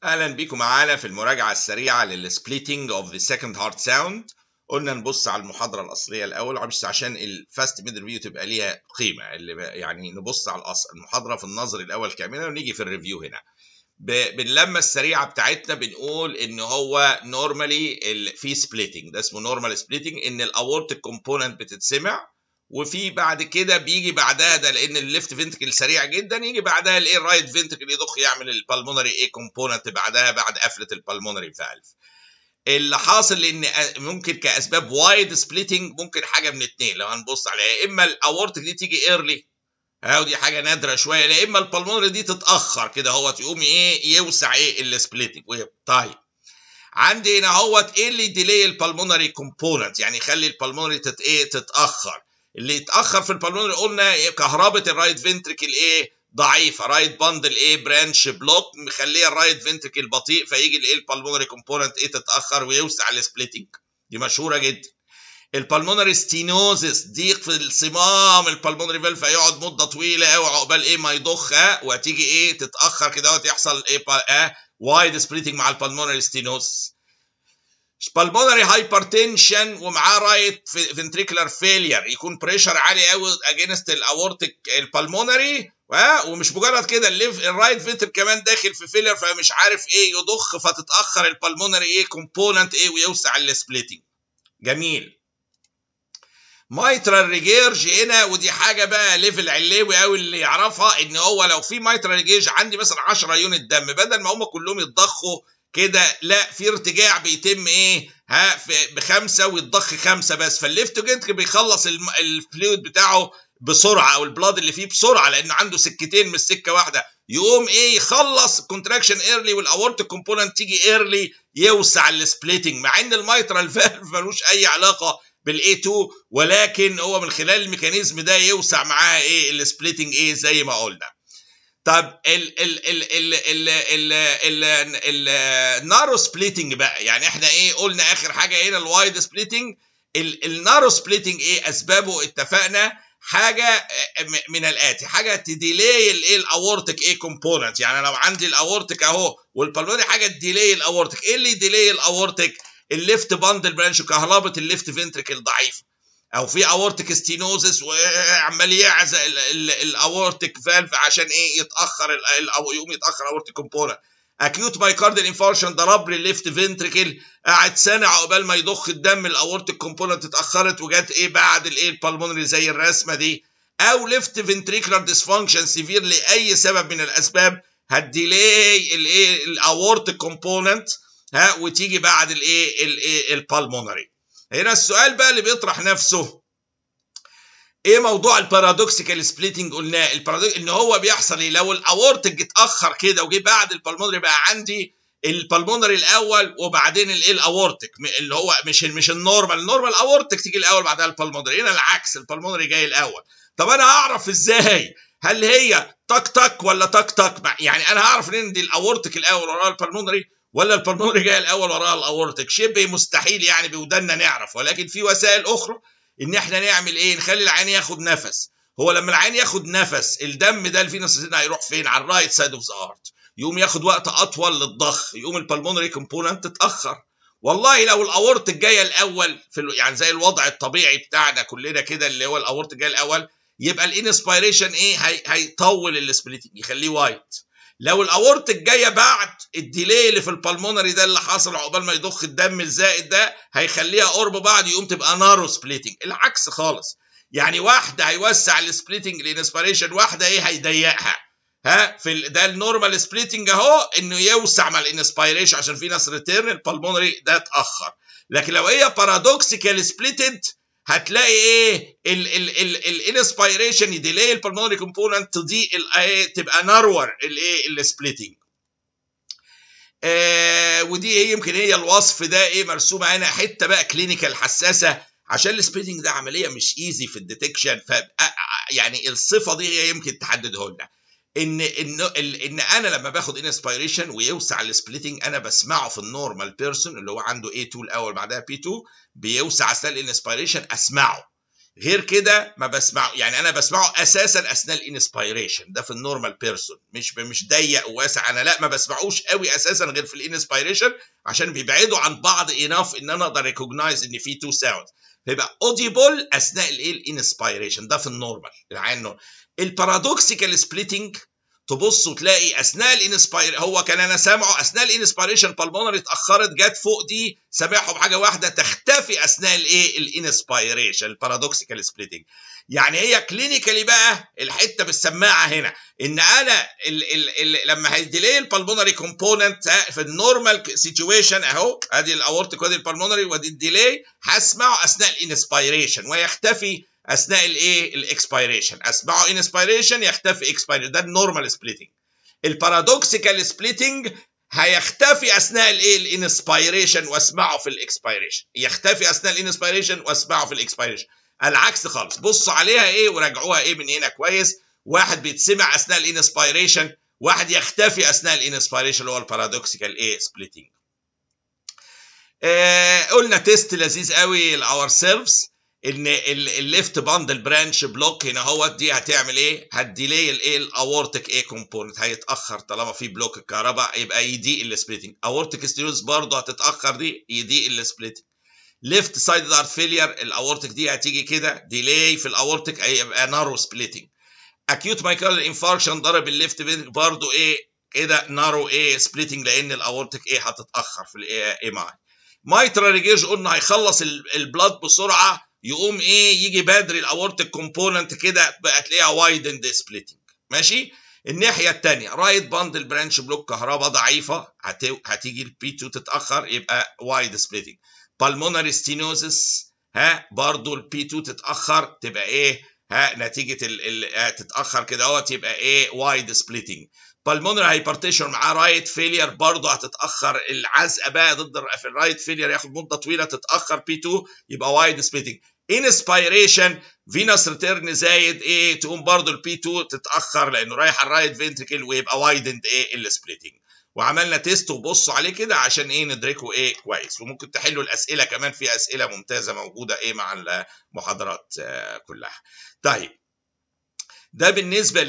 اهلا بيكم معانا في المراجعه السريعه للسبليتنج اوف ذا سكند هارت ساوند. قلنا نبص على المحاضره الاصليه الاول بس عشان الفاست ميد ريفيو تبقى ليها قيمه، اللي يعني نبص على المحاضره في النظر الاول كامله ونيجي في الريفيو هنا. باللمه السريعه بتاعتنا بنقول ان هو نورمالي في سبليتنج، ده اسمه نورمال سبليتنج، ان الاورتيك كومبوننت بتتسمع، وفي بعد كده بيجي بعدها ده لان الليفت فنتركل سريع جدا يجي بعدها الايه الرايت فنتركل يضخ يعمل البلمونري ايه كومبوننت بعدها بعد قفله البلمونري فالف. اللي حاصل ان ممكن كاسباب وايد سبليتنج ممكن حاجه من اتنين لو هنبص عليها، يا اما الاورتيك دي تيجي ايرلي ودي حاجه نادره شويه، يا اما البلمونري دي تتاخر كده يقوم ايه يوسع ايه السبليتنج. طيب عندي هنا ايه اللي ديلي البلمونري كومبوننت، يعني يخلي البلمونري تتاخر. اللي يتاخر في البلمونري قلنا كهربة الرايت فنتركل ضعيفه، رايت باندل برانش بلوك مخليه الرايت فنتركل بطيء، فيجي البلمونري كومبوننت تتاخر ويوسع السبليتنج. دي مشهوره جدا. البلمونري ستينوزس، ضيق في الصمام البلمونري فالف، هيقعد مده طويله قوي عقبال ما يضخها وتيجي تتاخر كده يحصل وايد سبليتنج مع البلمونري ستينوزس. بالمونري هايبرتنشن ومعاه رايت فنتريكولار فيلير، يكون بريشر عالي قوي اجينست الاورتيك البلمونري، ومش مجرد كده الرايت فنتر كمان داخل في فيلير فمش عارف يضخ، فتتاخر البلمونري كومبوننت ويوسع السبليتنج. جميل. مايترال ريجيرج هنا، ودي حاجه بقى ليفل علوي قوي اللي يعرفها، ان هو لو في مايترال ريجيرج عندي مثلا 10 يونت دم، بدل ما هم كلهم يتضخوا كده لا، في ارتجاع بيتم بخمسه ويتضخ خمسه بس، فالليفت فنتركل بيخلص الفلويد بتاعه بسرعه او البلاد اللي فيه بسرعه لان عنده سكتين مش سكه واحده، يقوم يخلص الكونتراكشن ايرلي والاورتيك كومبوننت تيجي ايرلي يوسع السبليتنج، مع ان المايترال فالف ملوش اي علاقه بالاي 2، ولكن هو من خلال الميكانيزم ده يوسع معاه السبليتنج زي ما قلنا. طب النارو سبليتنج بقى، يعني احنا قلنا اخر حاجه هنا الوايد سبليتنج. النارو سبليتنج اسبابه اتفقنا حاجه من الاتي، حاجه تديلي الاورتيك كومبوننت، يعني لو عندي الاورتيك اهو والبلمونري حاجه تديلي الاورتيك. ايه اللي يديلي الاورتيك؟ الليفت باندل برانش، كهربة الليفت فنتركل ضعيفه، او في اورتيك ستينوزس وعمال يعزق الاورتيك فالف عشان يتاخر او يقوم يتاخر اورتيك كومبوننت. اكيوت مايكارديال انفارشن، ضرب لي الليفت فنتركل، قعد سنه عقبال ما يضخ الدم، الاورتيك كومبوننت اتاخرت وجت بعد البلمونري زي الرسمه دي. او ليفت فنتريكولار ديسفانكشن سيفير لاي سبب من الاسباب، هتديلي الاورتيك كومبوننت وتيجي بعد البلمونري. هنا السؤال بقى اللي بيطرح نفسه، موضوع البارادوكسيكال سبليتنج؟ قلنا البارادوكس ان هو بيحصل لو الاورتيك اتاخر كده وجي بعد البلمونري، بقى عندي البلمونري الاول وبعدين الاورتيك، اللي هو مش النورمال اورتيك تيجي الاول بعدها البلمونري، هنا العكس البلمونري جاي الاول. طب انا هعرف ازاي؟ هل هي تك تك ولا تك تك؟ يعني انا هعرف ان دي الاورتيك الاول وراها البلمونري، ولا البلمونري جاي الاول وراها الاورتيك؟ شبه مستحيل يعني بودنا نعرف، ولكن في وسائل اخرى ان احنا نعمل نخلي العين ياخد نفس. هو لما العين ياخد نفس الدم ده الفينوس هنا هيروح فين؟ على الرايت سايد اوف ذا هارت، يقوم ياخد وقت اطول للضخ، يقوم البلمونري كومبوننت تتاخر. والله لو الاورتيك جايه الاول يعني زي الوضع الطبيعي بتاعنا كلنا كده، اللي هو الاورتيك جايه الاول، يبقى الانسبيريشن هيطول السبليتنج يخليه وايت. لو الاورتيك جايه بعد، الديلي اللي في البلمونري ده اللي حاصل عقبال ما يضخ الدم الزائد ده هيخليها قرب بعض، يقوم تبقى نارو سبليتنج. العكس خالص، يعني واحده هيوسع السبليتنج الانسبيريشن، واحده هيضيقها. ده النورمال سبليتنج اهو، انه يوسع مع الانسبيريشن عشان في ناس ريتيرن، البلمونري ده اتاخر. لكن لو هي بارادوكسيكال سبليتد هتلاقي الانسبيريشن يديلي البلمونري كومبوننت تضيق تبقى نارور السبليتنج. ودي يمكن هي الوصف ده مرسومه هنا حته بقى كلينيكال حساسه، عشان السبليتنج ده عمليه مش ايزي في الديتكشن، يعني الصفه دي هي يمكن تحدده لنا ان انا لما باخد انسبيريشن ويوسع السبليتنج، انا بسمعه في النورمال بيرسون اللي هو عنده A2 الاول بعدها P2 بيوسع اثناء الانسبيريشن، اسمعه. غير كده ما بسمعه، يعني انا بسمعه اساسا اثناء الانسبيريشن، ده في النورمال بيرسون، مش ضيق وواسع، انا لا ما بسمعوش قوي اساسا غير في الانسبيريشن، عشان بيبعدوا عن بعض اناف ان انا اقدر ريكوجنايز ان في تو ساوند، فيبقى اوديبل اثناء الانسبيريشن، ده في النورمال العين. البارادوكسيكال سبليتنج تبص وتلاقي اثناء الانسبير، هو كان انا سامعه اثناء الانسبيريشن بالمونري اتاخرت جت فوق دي، سامعه بحاجه واحده تختفي اثناء الانسبيريشن، البارادوكسيكال سبليتنج. يعني هي كلينيكالي بقى الحته بالسماعه هنا ان انا لما هيديلي البالمونري كومبوننت في النورمال سيتويشن اهو، ادي الاورتيك وادي البالمونري وادي الديلي، هسمعه اثناء الانسبيريشن ويختفي اثناء الاكسبيريشن، اسمعه انسبيريشن يختفي اكسبيريشن، ده النورمال سبليتنج. البارادوكسيكال سبليتنج هيختفي اثناء الانسبيريشن واسمعه في الاكسبيريشن، يختفي اثناء الانسبيريشن واسمعه في الاكسبيريشن، العكس خالص. بصوا عليها وراجعوها من هنا كويس، واحد بيتسمع اثناء الانسبيريشن، واحد يختفي اثناء الانسبيريشن اللي هو البارادوكسيكال سبليتنج. قلنا تيست لذيذ قوي الاور سيلفز، ان الليفت باندل برانش بلوك هنا هو دي هتعمل هتديلي الاورتيك كومبوننت، هيتاخر طالما في بلوك الكهرباء يبقى يضيق السبليتنج. اورتيك ستينوز برضه هتتاخر دي يضيق السبليتنج. ليفت سايد ارت فيلير الاورتيك دي هتيجي كده ديلي في الاورتيك هيبقى نارو سبليتنج. اكيوت مايكال انفاركشن ضرب الليفت برضه كده نارو سبليتنج، لان الاورتيك هتتاخر في الاي ام اي. مايترال ريجيرج قلنا هيخلص البلاد بسرعه، يقوم يجي بدري الاورتيك كومبوننت كده بقى تلاقيها وايدند سبليتنج. ماشي. الناحيه الثانيه رايت باندل برانش بلوك كهرباء ضعيفه، هتيجي البي 2 تتاخر يبقى وايد سبليتنج. بالمونري ستينوزس برضو البي 2 تتاخر تبقى نتيجه تتاخر كده اهوت يبقى وايد سبليتنج. بالمونري هايبرتيشن مع رايت فيلير برضه هتتاخر، العزقه بقى ضد في الرايت فيلير ياخد مده طويله تتاخر بي 2 يبقى وايد سبليتنج. انسبيريشن فينس ريتيرن زايد تقوم برضه البي 2 تتاخر لانه رايح على الرايت فينتريكل ويبقى وايدند السبليتنج. وعملنا تيست وبصوا عليه كده عشان ندركه كويس، وممكن تحلوا الاسئله كمان، في اسئله ممتازه موجوده مع المحاضرات كلها. طيب ده بالنسبه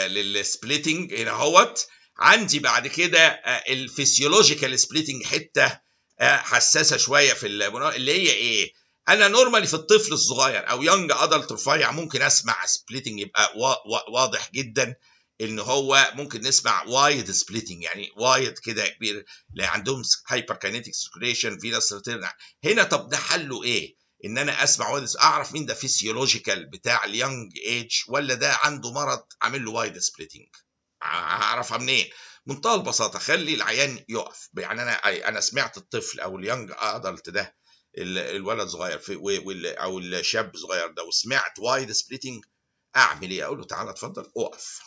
للسبليتنج هنا اهوت. عندي بعد كده الفسيولوجيكال سبليتنج، حته حساسه شويه في اللي هي انا نورمالي في الطفل الصغير او يونج ادلت رفيع ممكن اسمع سبليتنج يبقى واضح جدا ان هو ممكن نسمع وايد سبليتنج، يعني وايد كده كبير، اللي عندهم هايبر كاينيتيك سيركيوليشن فينس ريتيرن هنا. طب ده حله ان انا اسمع وايد، اعرف مين ده فيسيولوجيكال بتاع اليونج ايج ولا ده عنده مرض عامل له وايد سبليتنج؟ هعرفها منين؟ منتهى البساطه، خلي العيان يقف. يعني انا سمعت الطفل او اليونج ادلت ده الولد صغير او الشاب صغير ده وسمعت وايد سبليتنج، اعمل ايه؟ اقول له تعالى اتفضل اقف.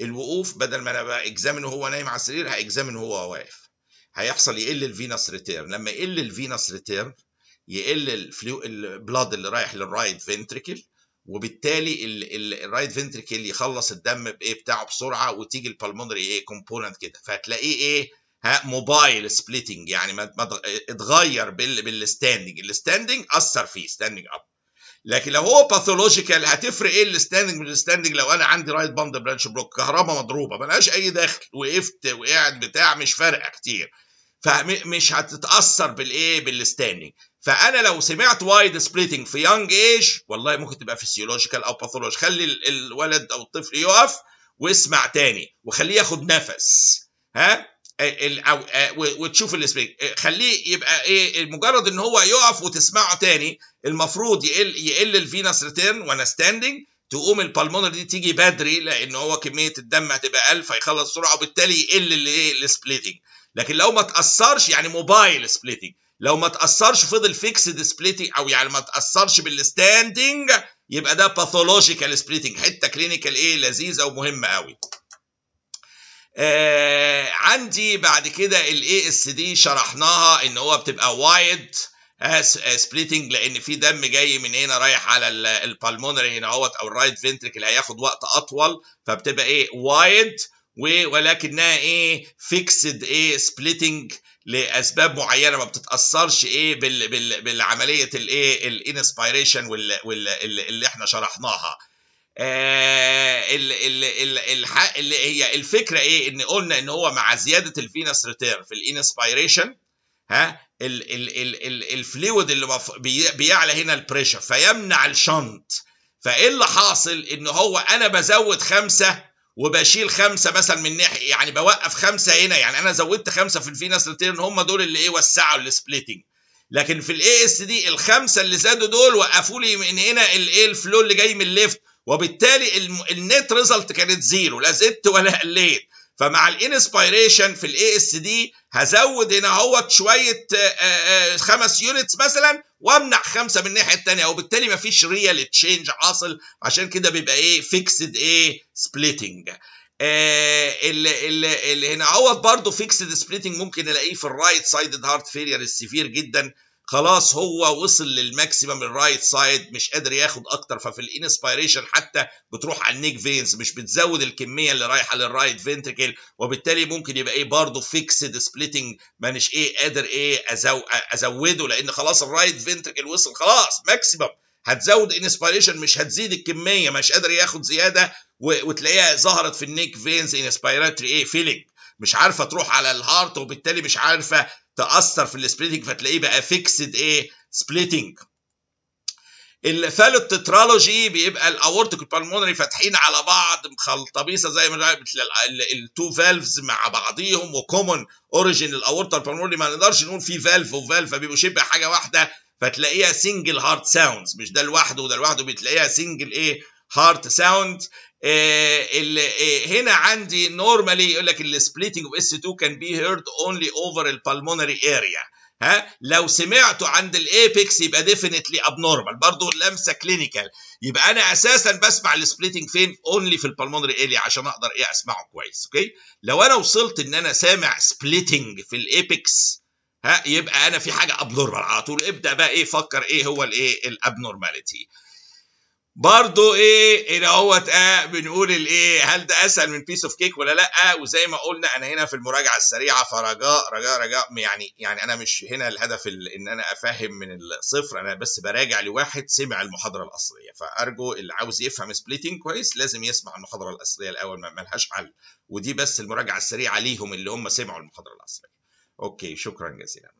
الوقوف بدل ما انا بقى اكزامن وهو نايم على السرير، هاكزامن وهو واقف. هيحصل يقل الفينس ريتيرن، لما يقل الفينس ريتيرن يقل البلاد اللي رايح للرايت فنتريكل، وبالتالي الرايت فنتريكل يخلص الدم بتاعه بسرعه، وتيجي البالمونري كومبوننت كده، فهتلاقيه موبايل سبليتنج، يعني ما اتغير بالستاندنج، الستاندنج اثر فيه ستاندنج اب. لكن لو هو باثولوجيكال هتفرق الستاندنج من الستاندنج؟ لو انا عندي رايت باند برانش بلوك كهرباء مضروبه ملهاش اي دخل، وقفت وقاعد بتاع مش فارقه كتير، فمش هتتاثر بالستاندنج. فانا لو سمعت وايد سبليتنج في يونج ايج والله ممكن تبقى فيسيولوجيكال او باثولوجيكال. خلي الولد او الطفل يقف واسمع تاني وخليه ياخد نفس وتشوف السبيك، خليه يبقى مجرد ان هو يقف وتسمعه تاني، المفروض يقل الفينس ريتيرن وانا ستاندنج، تقوم البالمونري دي تيجي بدري لان هو كميه الدم هتبقى 1000 هيخلص بسرعه، وبالتالي يقل السبليتنج. لكن لو ما تاثرش يعني موبايل سبليتنج، لو ما تاثرش فضل فيكسد سبليتنج او يعني ما تاثرش بالستاندنج يبقى ده باثولوجيكال سبليتنج، حته كلينيكال لذيذه ومهمه قوي. عندي بعد كده الاي اس دي شرحناها ان هو بتبقى وايد سبليتنج، لان في دم جاي من هنا رايح على البالمونري هنا اهوت او الرايت فنتريكل، هياخد وقت اطول، فبتبقى وايد. ولكنها ايه فيكسد ايه سبليتنج لاسباب معينه ما بتتاثرش ايه بالعمليه الايه الانسبيريشن اللي احنا شرحناها. اللي هي الفكره ايه ان قلنا ان هو مع زياده الفينس ريتيرن في الانسبيريشن الفلويد اللي بيعلى هنا البريشر فيمنع الشنط. فايه اللي حاصل ان هو انا بزود 5 وبشيل 5 مثلا من ناحيه، يعني بوقف 5 هنا، يعني انا زودت 5 في الفينس ريتيرن هم دول اللي ايه وسعوا السبليتنج. لكن في الاي اس دي ال5 اللي زادوا دول وقفوا لي من هنا الايه الفلو اللي جاي من الليفت، وبالتالي النت ريزلت كانت زيرو، لا زدت ولا قليت. فمع الانسبيريشن في الاي اس دي هزود هنا اهوت شويه 5 يونتس مثلا وامنع 5 من الناحيه الثانيه، وبالتالي مفيش ريال تشينج حاصل. عشان كده بيبقى ايه فيكسد ايه سبليتنج. اللي هنا اهوت برضه فيكسد سبليتنج ممكن نلاقيه في الرايت سايد هارت فيلير السيفير جدا. خلاص هو وصل للماكسيمم الرايت سايد مش قادر ياخد اكتر، ففي الانسبيريشن حتى بتروح على النيك فينز مش بتزود الكميه اللي رايحه للرايت فينتريكل، وبالتالي ممكن يبقى ايه برضه فيكسد سبليتنج مانيش ايه قادر ايه ازوده، لان خلاص الرايت فينتريكل وصل خلاص ماكسيمم. هتزود انسبيريشن مش هتزيد الكميه، مش قادر ياخد زياده، وتلاقيها ظهرت في النيك فينز انسبيراتوري ايه فيلينج، مش عارفه تروح على الهارت وبالتالي مش عارفه تاثر في السبليتنج، فتلاقيه بقى فيكسد ايه سبليتنج. الفالوت تترالوجي بيبقى الاورتيك بالمونري فاتحين على بعض مخلطبيصه زي ما التو فالفز مع بعضيهم، وكومن اوريجين الاورتال بالمونري ما نقدرش نقول في فالف وفالف، فبيبقوا شبه حاجه واحده، فتلاقيها سنجل هارت ساوندز، مش ده لوحده وده لوحده، بتلاقيها سنجل ايه هارت ساوند. هنا عندي نورمالي يقول لك السبليتنج اوف اس 2 كان بي هيرد اونلي اوفر البالمونري اريا. لو سمعته عند الايبكس يبقى ديفينتلي ابنورمال، برضه اللمسه كلينيكال، يبقى انا اساسا بسمع السبليتنج فين اونلي في البالمونري اريا عشان اقدر ايه اسمعه كويس. اوكي، لو انا وصلت ان انا سامع سبليتنج في الايبكس يبقى انا في حاجه ابنورمال على طول. ابدا بقى ايه فكر ايه هو الايه الابنورماليتي. برضو ايه هنا اهوت بنقول الايه هل ده اسهل من بيس اوف كيك ولا لا؟ وزي ما قلنا انا هنا في المراجعه السريعه، فرجاء رجاء يعني انا مش هنا الهدف ان انا افهم من الصفر، انا بس براجع لواحد سمع المحاضره الاصليه، فارجو اللي عاوز يفهم سبليتنج كويس لازم يسمع المحاضره الاصليه الاول، ما لهاش حل، ودي بس المراجعه السريعه ليهم اللي هم سمعوا المحاضره الاصليه. اوكي، شكرا جزيلا.